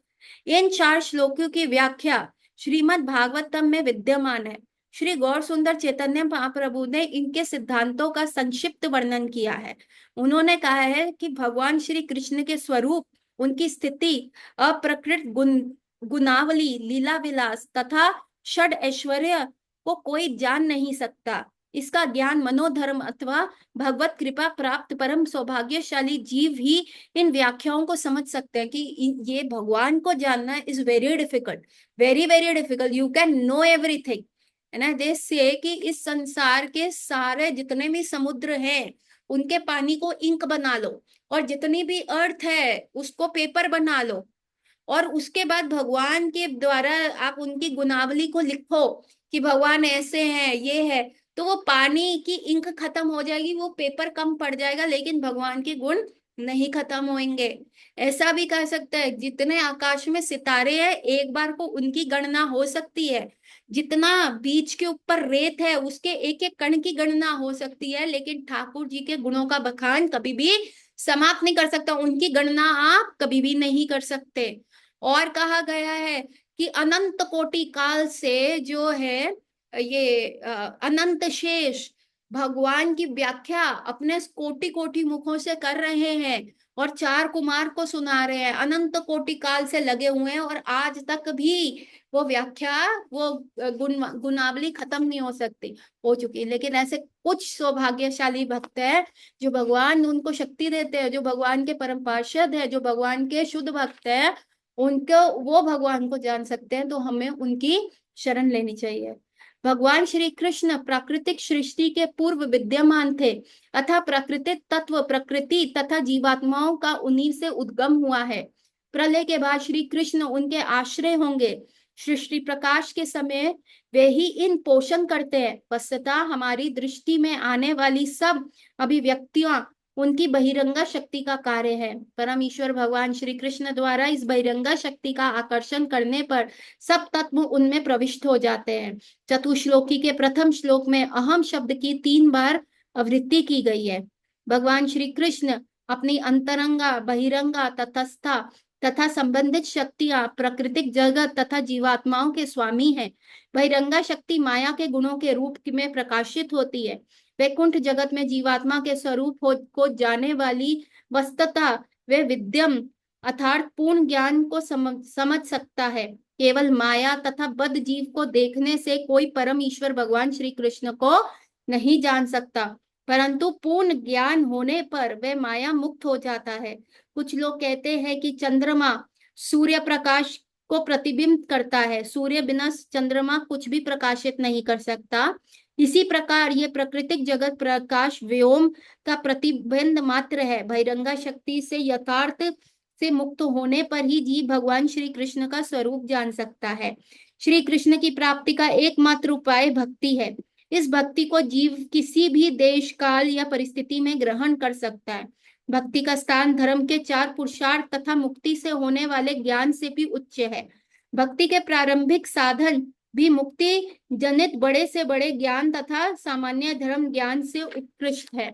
इन 4 श्लोकों की व्याख्या श्रीमद् भागवतम में विद्यमान है। श्री गौर सुंदर चैतन्य महाप्रभु ने इनके सिद्धांतों का संक्षिप्त वर्णन किया है। उन्होंने कहा है कि भगवान श्री कृष्ण के स्वरूप, उनकी स्थिति, अप्रकृत गुणावली, लीला विलास तथा षड ऐश्वर्य को कोई जान नहीं सकता। इसका ज्ञान मनोधर्म अथवा भगवत कृपा प्राप्त परम सौभाग्यशाली जीव ही इन व्याख्याओं को समझ सकते हैं। कि ये भगवान को जानना is very difficult, very very difficult. You can know everything, है ना। दे से कि इस संसार के सारे जितने भी समुद्र हैं, उनके पानी को इंक बना लो, और जितनी भी अर्थ है उसको पेपर बना लो, और उसके बाद भगवान के द्वारा आप उनकी गुणावली को लिखो कि भगवान ऐसे हैं, ये है, तो वो पानी की इंक खत्म हो जाएगी, वो पेपर कम पड़ जाएगा, लेकिन भगवान के गुण नहीं खत्म होंगे। ऐसा भी कह सकता है, जितने आकाश में सितारे हैं एक बार को उनकी गणना हो सकती है, जितना बीच के ऊपर रेत है उसके एक एक कण की गणना हो सकती है, लेकिन ठाकुर जी के गुणों का बखान कभी भी समाप्त नहीं कर सकता, उनकी गणना आप कभी भी नहीं कर सकते। और कहा गया है कि अनंत कोटि काल से जो है ये अनंत शेष भगवान की व्याख्या अपने कोटि कोटि मुखों से कर रहे हैं, और 4 कुमार को सुना रहे हैं, अनंत कोटि काल से लगे हुए हैं, और आज तक भी वो व्याख्या, वो गुणावली खत्म नहीं हो सकती, हो चुकी है। लेकिन ऐसे कुछ सौभाग्यशाली भक्त हैं जो भगवान उनको शक्ति देते हैं, जो भगवान के परम पार्षद है, जो भगवान के शुद्ध भक्त है, उनको वो भगवान को जान सकते हैं। तो हमें उनकी शरण लेनी चाहिए। भगवान श्री कृष्ण प्राकृतिक सृष्टि के पूर्व विद्यमान थे, अतः प्राकृतिक तत्व प्रकृति तथा जीवात्माओं का उन्हीं से उद्गम हुआ है। प्रलय के बाद श्री कृष्ण उनके आश्रय होंगे। सृष्टि प्रकाश के समय वे ही इन पोषण करते हैं। वस्तुतः हमारी दृष्टि में आने वाली सब अभिव्यक्तियां उनकी बहिरंगा शक्ति का कार्य है। परम ईश्वर भगवान श्री कृष्ण द्वारा इस बहिरंगा शक्ति का आकर्षण करने पर सब तत्व उनमें प्रविष्ट हो जाते हैं। चतुश्लोकी के प्रथम श्लोक में अहम शब्द की 3 बार आवृत्ति की गई है। भगवान श्री कृष्ण अपनी अंतरंगा, बहिरंगा, तटस्था तथा संबंधित शक्तियां प्राकृतिक जगत तथा जीवात्माओं के स्वामी हैं। बहिरंगा शक्ति माया के गुणों के रूप में प्रकाशित होती है। वैकुंठ जगत में जीवात्मा के स्वरूप को जाने वाली वस्तुतः वे विद्यम अर्थात पूर्ण ज्ञान को समझ सकता है। केवल माया तथा बद्ध जीव को देखने से कोई परम ईश्वर भगवान श्री कृष्ण को नहीं जान सकता, परंतु पूर्ण ज्ञान होने पर वह माया मुक्त हो जाता है। कुछ लोग कहते हैं कि चंद्रमा सूर्य प्रकाश को प्रतिबिंब करता है, सूर्य बिना चंद्रमा कुछ भी प्रकाशित नहीं कर सकता। इसी प्रकार ये प्राकृतिक जगत प्रकाश व्योम का प्रतिबिंब मात्र है। बहिरंगा शक्ति से यथार्थ से मुक्त होने पर ही जीव भगवान श्री कृष्ण का स्वरूप जान सकता है। श्री कृष्ण की प्राप्ति का एकमात्र उपाय भक्ति है। इस भक्ति को जीव किसी भी देश, काल या परिस्थिति में ग्रहण कर सकता है। भक्ति का स्थान धर्म के 4 पुरुषार्थ तथा मुक्ति से होने वाले ज्ञान से भी उच्च है। भक्ति के प्रारंभिक साधन भी मुक्ति जनित बड़े से बड़े ज्ञान तथा सामान्य धर्म ज्ञान से उत्कृष्ट है।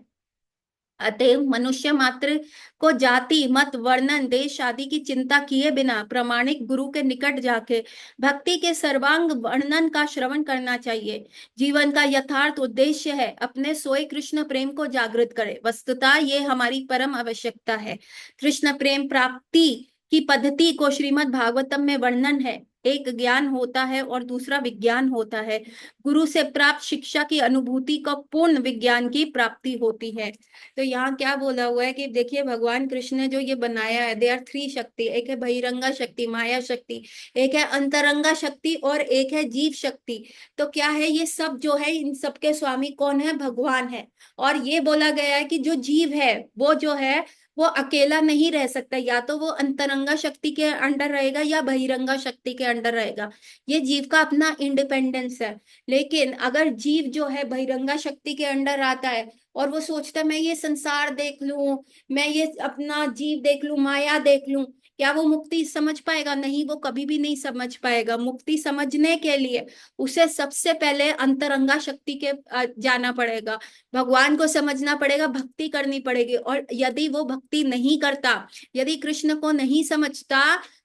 अतएव मनुष्य मात्र को जाति, मत, वर्णन, देश आदि की चिंता किए बिना प्रामाणिक गुरु के निकट जाके भक्ति के सर्वांग वर्णन का श्रवण करना चाहिए। जीवन का यथार्थ उद्देश्य है अपने सोए कृष्ण प्रेम को जागृत करे। वस्तुतः ये हमारी परम आवश्यकता है। कृष्ण प्रेम प्राप्ति की पद्धति को श्रीमद् भागवतम में वर्णन है। एक ज्ञान होता है और दूसरा विज्ञान होता है। गुरु से प्राप्त शिक्षा की अनुभूति का पूर्ण विज्ञान की प्राप्ति होती है। तो यहाँ क्या बोला हुआ है कि देखिए भगवान कृष्ण ने जो ये बनाया है, दे आर थ्री शक्ति, एक है बहिरंगा शक्ति माया शक्ति, एक है अंतरंगा शक्ति और एक है जीव शक्ति। तो क्या है, ये सब जो है इन सब के स्वामी कौन है, भगवान है। और ये बोला गया है कि जो जीव है वो जो है वो अकेला नहीं रह सकता, या तो वो अंतरंगा शक्ति के अंडर रहेगा या बहिरंगा शक्ति के अंडर रहेगा। ये जीव का अपना इंडिपेंडेंस है। लेकिन अगर जीव जो है बहिरंगा शक्ति के अंडर आता है और वो सोचता है मैं ये संसार देख लूं, मैं ये अपना जीव देख लूं, माया देख लूं, क्या वो मुक्ति समझ पाएगा? नहीं, वो कभी भी नहीं समझ पाएगा। मुक्ति समझने के लिए उसे सबसे पहले अंतरंगा शक्ति के जाना पड़ेगा, भगवान को समझना पड़ेगा, भक्ति करनी पड़ेगी। और यदि वो भक्ति नहीं करता, यदि कृष्ण को नहीं समझता,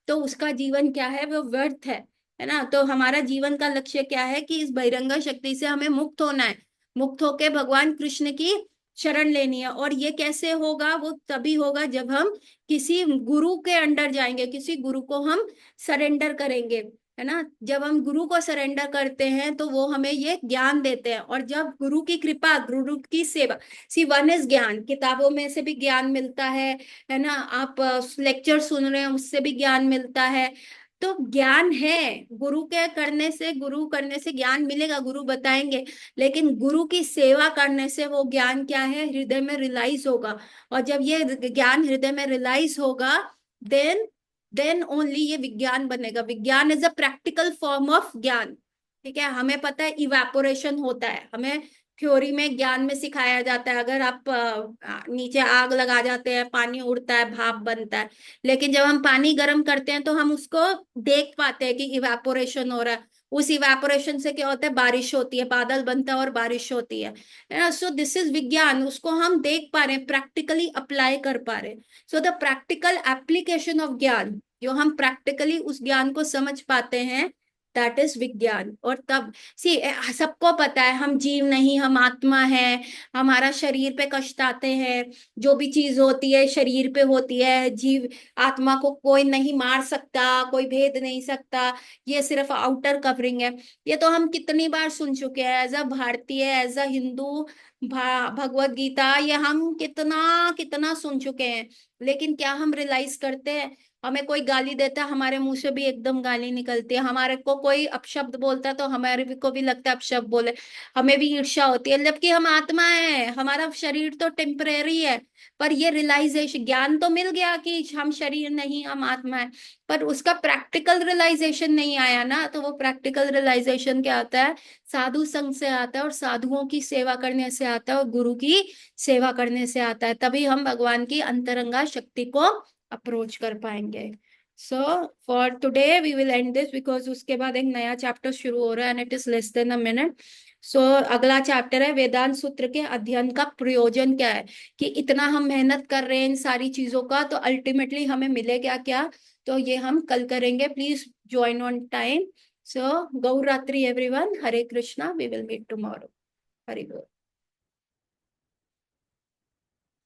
तो उसका जीवन क्या है, वो व्यर्थ है ना। तो हमारा जीवन का लक्ष्य क्या है कि इस बहिरंगा शक्ति से हमें मुक्त होना है, मुक्त होके भगवान कृष्ण की शरण लेनी है। और ये कैसे होगा, वो तभी होगा जब हम किसी गुरु के अंडर जाएंगे, किसी गुरु को हम सरेंडर करेंगे, है ना। जब हम गुरु को सरेंडर करते हैं तो वो हमें ये ज्ञान देते हैं। और जब गुरु की कृपा, गुरु की सेवा, सी वन इज ज्ञान, किताबों में से भी ज्ञान मिलता है ना। आप लेक्चर सुन रहे हैं उससे भी ज्ञान मिलता है। तो ज्ञान है, गुरु के करने से, गुरु करने से ज्ञान मिलेगा, गुरु बताएंगे। लेकिन गुरु की सेवा करने से वो ज्ञान क्या है, हृदय में रियलाइज होगा। और जब ये ज्ञान हृदय में रियलाइज होगा, देन देन ओनली ये विज्ञान बनेगा। विज्ञान is a practical form of ज्ञान। ठीक है, हमें पता है इवेपोरेशन होता है, हमें थ्योरी में ज्ञान में सिखाया जाता है, अगर आप नीचे आग लगा जाते हैं, पानी उड़ता है, भाप बनता है। लेकिन जब हम पानी गर्म करते हैं तो हम उसको देख पाते हैं कि इवेपोरेशन हो रहा है। उस इवेपोरेशन से क्या होता है, बारिश होती है, बादल बनता है और बारिश होती है। सो दिस इज विज्ञान, उसको हम देख पा रहे हैं, प्रैक्टिकली अप्लाई कर पा रहे हैं। So the practical application of ज्ञान, जो हम प्रैक्टिकली उस ज्ञान को समझ पाते हैं, दैट इज विज्ञान। और तब सी, सबको पता है हम जीव नहीं, हम आत्मा है। हमारा शरीर पे कष्ट आते हैं, जो भी चीज होती है शरीर पे होती है। जीव आत्मा को कोई नहीं मार सकता, कोई भेद नहीं सकता, ये सिर्फ आउटर कवरिंग है। ये तो हम कितनी बार सुन चुके हैं, एज अ भारतीय, एज अ हिंदू। भगवत गीता ये हम कितना कितना सुन चुके हैं। लेकिन क्या हम रियलाइज करते हैं? हमें कोई गाली देता है, हमारे मुंह से भी एकदम गाली निकलती है। हमारे को कोई अपशब्द बोलता है तो हमारे को भी लगता है अपशब्द बोले, हमें भी ईर्ष्या होती है। जबकि हम आत्मा है, हमारा शरीर तो टेम्परेरी है। पर ये रियलाइजेशन, ज्ञान तो मिल गया कि हम शरीर नहीं, हम आत्मा है, पर उसका प्रैक्टिकल रियलाइजेशन नहीं आया ना। तो वो प्रैक्टिकल रियलाइजेशन क्या आता है, साधु संग से आता है, और साधुओं की सेवा करने से आता है, और गुरु की सेवा करने से आता है। तभी हम भगवान की अंतरंगा शक्ति को अप्रोच कर पाएंगे। So for today we will end this, because उसके बाद एक नया चैप्टर शुरू हो रहा है and it is less than a minute. So अगला चैप्टर है वेदांत सूत्र के अध्ययन का प्रयोजन क्या है, कि इतना हम मेहनत कर रहे हैं इन सारी चीजों का, तो अल्टीमेटली हमें मिलेगा क्या। तो ये हम कल करेंगे, please join on time. So गौर रात्रि everyone, Hare Krishna, we will meet tomorrow. Hari बोल।